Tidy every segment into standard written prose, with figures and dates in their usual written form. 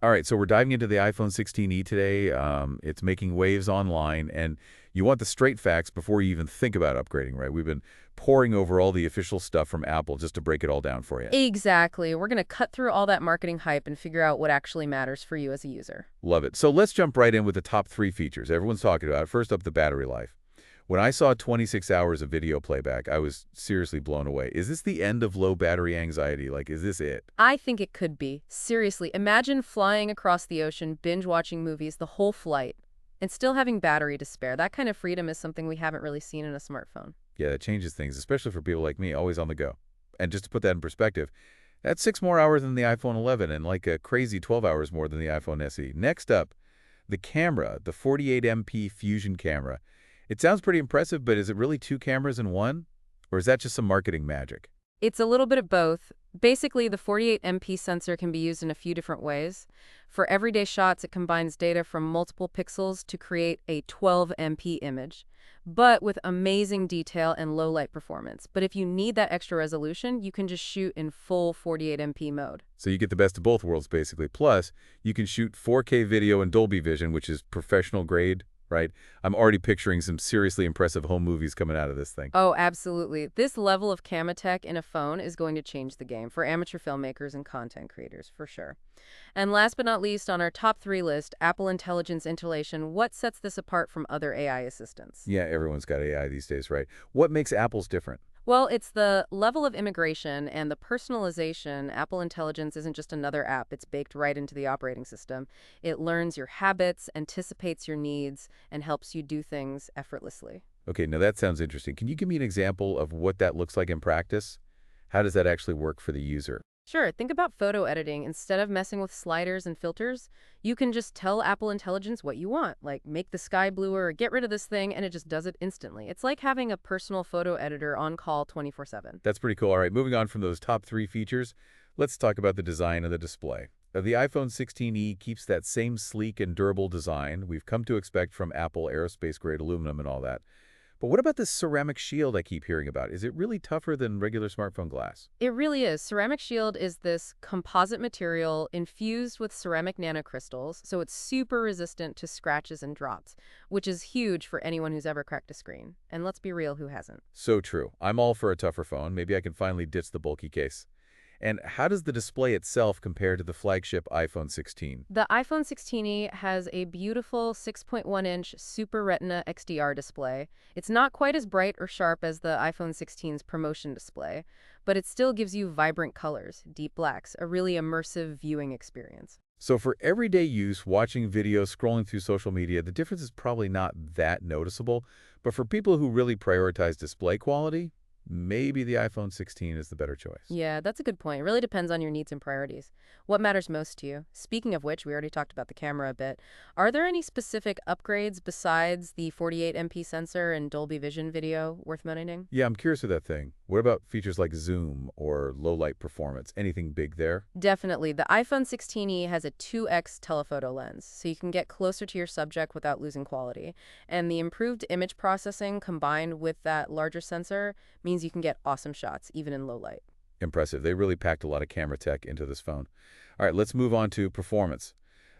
All right, so we're diving into the iPhone 16e today. It's making waves online, and you want the straight facts before you even think about upgrading, right? We've been poring over all the official stuff from Apple just to break it all down for you. Exactly. We're going to cut through all that marketing hype and figure out what actually matters for you as a user. Love it. So let's jump right in with the top three features everyone's talking about. First up, the battery life. When I saw 26 hours of video playback, I was seriously blown away. Is this the end of low battery anxiety? Like, is this it? I think it could be. Seriously, imagine flying across the ocean, binge watching movies the whole flight, and still having battery to spare. That kind of freedom is something we haven't really seen in a smartphone. Yeah, that changes things, especially for people like me, always on the go. And just to put that in perspective, that's 6 more hours than the iPhone 11 and like a crazy 12 hours more than the iPhone SE. Next up, the camera, the 48MP Fusion camera. It sounds pretty impressive, but is it really two cameras in one? Or is that just some marketing magic? It's a little bit of both. Basically, the 48MP sensor can be used in a few different ways. For everyday shots, it combines data from multiple pixels to create a 12MP image, but with amazing detail and low light performance. But if you need that extra resolution, you can just shoot in full 48MP mode. So you get the best of both worlds, basically. Plus, you can shoot 4K video in Dolby Vision, which is professional grade, right? I'm already picturing some seriously impressive home movies coming out of this thing. Oh, absolutely. This level of camera tech in a phone is going to change the game for amateur filmmakers and content creators, for sure. And last but not least, on our top three list, Apple Intelligence Interlation. What sets this apart from other AI assistants? Yeah, everyone's got AI these days, right? What makes Apple's different? Well, it's the level of immigration and the personalization. Apple Intelligence isn't just another app, it's baked right into the operating system. It learns your habits, anticipates your needs, and helps you do things effortlessly. Okay, now that sounds interesting. Can you give me an example of what that looks like in practice? How does that actually work for the user? Sure, think about photo editing. Instead of messing with sliders and filters, you can just tell Apple Intelligence what you want, like make the sky bluer or get rid of this thing, and it just does it instantly. It's like having a personal photo editor on call 24/7. That's pretty cool. All right, moving on from those top three features, let's talk about the design of the display. The iPhone 16e keeps that same sleek and durable design we've come to expect from Apple aerospace-grade aluminum and all that. But what about this ceramic shield I keep hearing about? Is it really tougher than regular smartphone glass? It really is. Ceramic shield is this composite material infused with ceramic nanocrystals, so it's super resistant to scratches and drops, which is huge for anyone who's ever cracked a screen. And let's be real, who hasn't? So true. I'm all for a tougher phone. Maybe I can finally ditch the bulky case. And how does the display itself compare to the flagship iPhone 16? The iPhone 16e has a beautiful 6.1-inch Super Retina XDR display. It's not quite as bright or sharp as the iPhone 16's promotion display, but it still gives you vibrant colors, deep blacks, a really immersive viewing experience. So for everyday use, watching videos, scrolling through social media, the difference is probably not that noticeable. But for people who really prioritize display quality, maybe the iPhone 16 is the better choice. Yeah, that's a good point. It really depends on your needs and priorities. What matters most to you? Speaking of which, we already talked about the camera a bit. Are there any specific upgrades besides the 48MP sensor and Dolby Vision video worth mentioning? Yeah, I'm curious of that thing. What about features like zoom or low light performance? Anything big there? Definitely. The iPhone 16e has a 2x telephoto lens, so you can get closer to your subject without losing quality. And the improved image processing combined with that larger sensor means you can get awesome shots, even in low light. Impressive. They really packed a lot of camera tech into this phone. All right, let's move on to performance.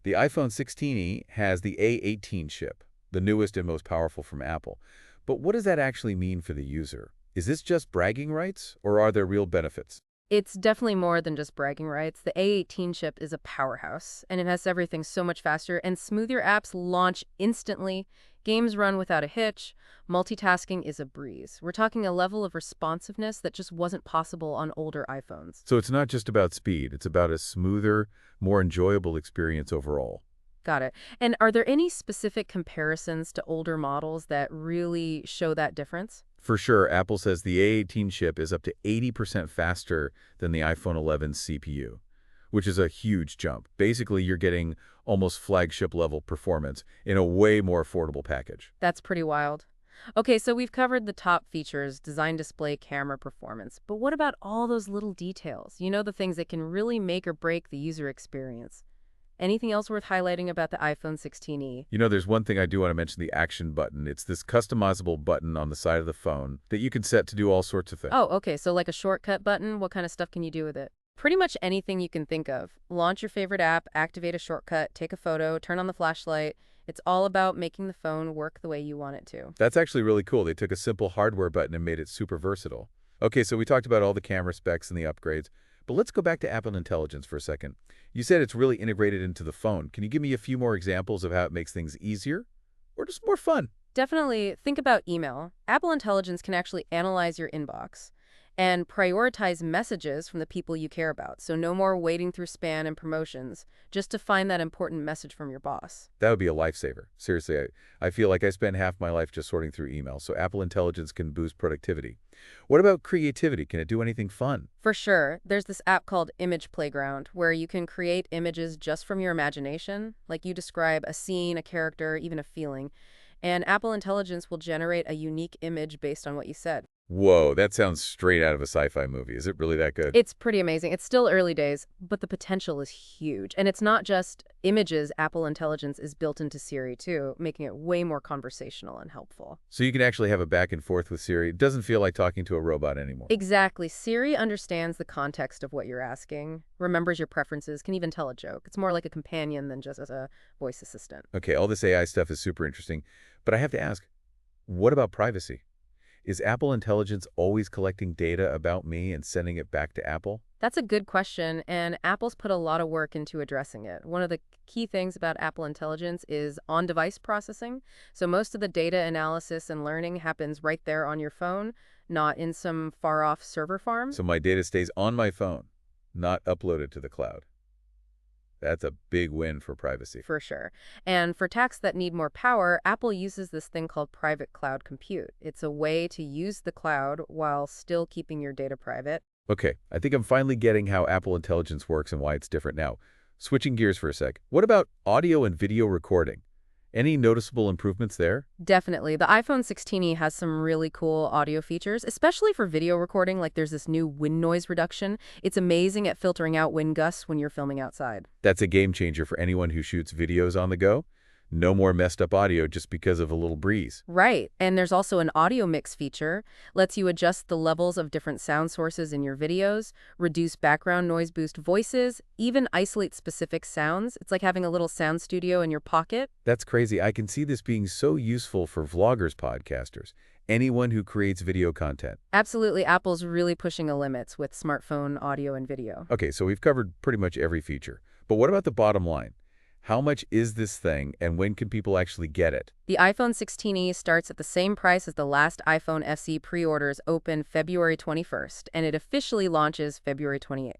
The iPhone 16e has the A18 chip, the newest and most powerful from Apple. But what does that actually mean for the user? Is this just bragging rights, or are there real benefits? It's definitely more than just bragging rights. The A18 chip is a powerhouse, and it has everything so much faster, and smoother apps launch instantly. Games run without a hitch. Multitasking is a breeze. We're talking a level of responsiveness that just wasn't possible on older iPhones. So it's not just about speed, it's about a smoother, more enjoyable experience overall. Got it. And are there any specific comparisons to older models that really show that difference? For sure, Apple says the A18 chip is up to 80% faster than the iPhone 11 CPU, which is a huge jump. Basically, you're getting almost flagship-level performance in a way more affordable package. That's pretty wild. Okay, so we've covered the top features, design, display, camera, performance. But what about all those little details? You know, the things that can really make or break the user experience. Anything else worth highlighting about the iPhone 16e? You know, there's one thing I do want to mention, the action button. It's this customizable button on the side of the phone that you can set to do all sorts of things. Oh, okay, so like a shortcut button, what kind of stuff can you do with it? Pretty much anything you can think of. Launch your favorite app, activate a shortcut, take a photo, turn on the flashlight. It's all about making the phone work the way you want it to. That's actually really cool. They took a simple hardware button and made it super versatile. Okay, so we talked about all the camera specs and the upgrades, but let's go back to Apple Intelligence for a second. You said it's really integrated into the phone. Can you give me a few more examples of how it makes things easier or just more fun? Definitely think about email. Apple Intelligence can actually analyze your inbox and prioritize messages from the people you care about. So no more waiting through spam and promotions just to find that important message from your boss. That would be a lifesaver. Seriously, I feel like I spend half my life just sorting through email, so Apple Intelligence can boost productivity. What about creativity? Can it do anything fun? For sure, there's this app called Image Playground where you can create images just from your imagination, like you describe a scene, a character, even a feeling. And Apple Intelligence will generate a unique image based on what you said. Whoa, that sounds straight out of a sci-fi movie. Is it really that good? It's pretty amazing. It's still early days, but the potential is huge. And it's not just images. Apple Intelligence is built into Siri, too, making it way more conversational and helpful. So you can actually have a back and forth with Siri. It doesn't feel like talking to a robot anymore. Exactly. Siri understands the context of what you're asking, remembers your preferences, can even tell a joke. It's more like a companion than just as a voice assistant. Okay, all this AI stuff is super interesting, but I have to ask, what about privacy? Is Apple Intelligence always collecting data about me and sending it back to Apple? That's a good question, and Apple's put a lot of work into addressing it. One of the key things about Apple Intelligence is on-device processing. So most of the data analysis and learning happens right there on your phone, not in some far-off server farm. So my data stays on my phone, not uploaded to the cloud. That's a big win for privacy. For sure. And for tasks that need more power, Apple uses this thing called private cloud compute. It's a way to use the cloud while still keeping your data private. Okay, I think I'm finally getting how Apple Intelligence works and why it's different now. Switching gears for a sec. What about audio and video recording? Any noticeable improvements there? Definitely. The iPhone 16e has some really cool audio features, especially for video recording. Like there's this new wind noise reduction. It's amazing at filtering out wind gusts when you're filming outside. That's a game changer for anyone who shoots videos on the go. No more messed up audio just because of a little breeze. Right. And there's also an audio mix feature. Lets you adjust the levels of different sound sources in your videos, reduce background noise, boost voices, even isolate specific sounds. It's like having a little sound studio in your pocket. That's crazy. I can see this being so useful for vloggers, podcasters, anyone who creates video content. Absolutely. Apple's really pushing the limits with smartphone audio and video. Okay, so we've covered pretty much every feature. But what about the bottom line? How much is this thing, and when can people actually get it? The iPhone 16e starts at the same price as the last iPhone SE. Pre-orders open February 21st, and it officially launches February 28th.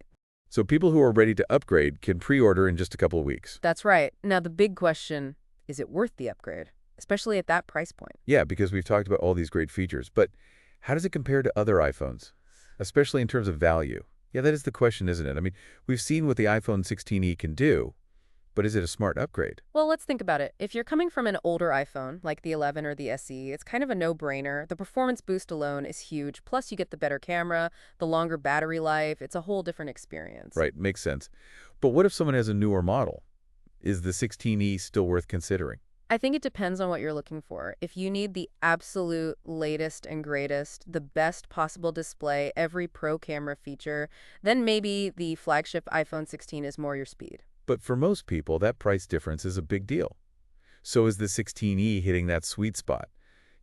So people who are ready to upgrade can pre-order in just a couple of weeks. That's right. Now, the big question, is it worth the upgrade? Especially at that price point. Yeah, because we've talked about all these great features, but how does it compare to other iPhones, especially in terms of value? Yeah, that is the question, isn't it? I mean, we've seen what the iPhone 16e can do, but is it a smart upgrade? Well, let's think about it. If you're coming from an older iPhone, like the 11 or the SE, it's kind of a no-brainer. The performance boost alone is huge. Plus, you get the better camera, the longer battery life. It's a whole different experience. Right, makes sense. But what if someone has a newer model? Is the 16e still worth considering? I think it depends on what you're looking for. If you need the absolute latest and greatest, the best possible display, every pro camera feature, then maybe the flagship iPhone 16 is more your speed. But for most people, that price difference is a big deal. So is the 16e hitting that sweet spot?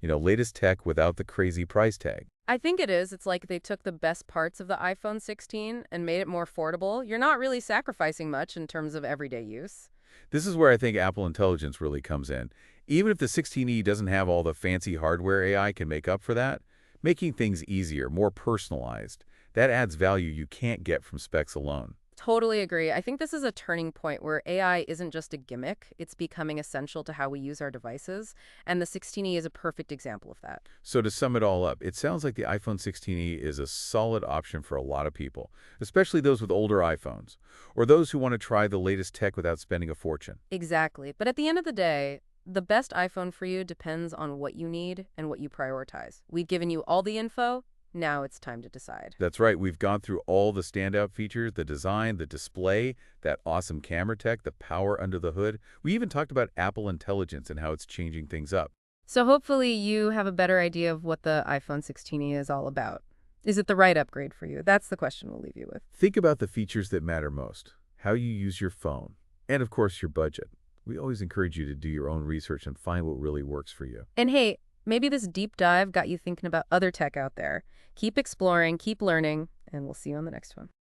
You know, latest tech without the crazy price tag. I think it is. It's like they took the best parts of the iPhone 16 and made it more affordable. You're not really sacrificing much in terms of everyday use. This is where I think Apple Intelligence really comes in. Even if the 16e doesn't have all the fancy hardware AI can make up for that, making things easier, more personalized, that adds value you can't get from specs alone. Totally agree. I think this is a turning point where AI isn't just a gimmick. It's becoming essential to how we use our devices, and the 16e is a perfect example of that. So to sum it all up, it sounds like the iPhone 16e is a solid option for a lot of people, especially those with older iPhones, or those who want to try the latest tech without spending a fortune. Exactly. But at the end of the day, the best iPhone for you depends on what you need and what you prioritize. We've given you all the info. Now it's time to decide. That's right. We've gone through all the standout features, the design, the display, that awesome camera tech, the power under the hood. We even talked about Apple Intelligence and how it's changing things up. So hopefully you have a better idea of what the iPhone 16e is all about. Is it the right upgrade for you? That's the question we'll leave you with. Think about the features that matter most, how you use your phone, and of course your budget. We always encourage you to do your own research and find what really works for you. And hey, maybe this deep dive got you thinking about other tech out there. Keep exploring, keep learning, and we'll see you on the next one.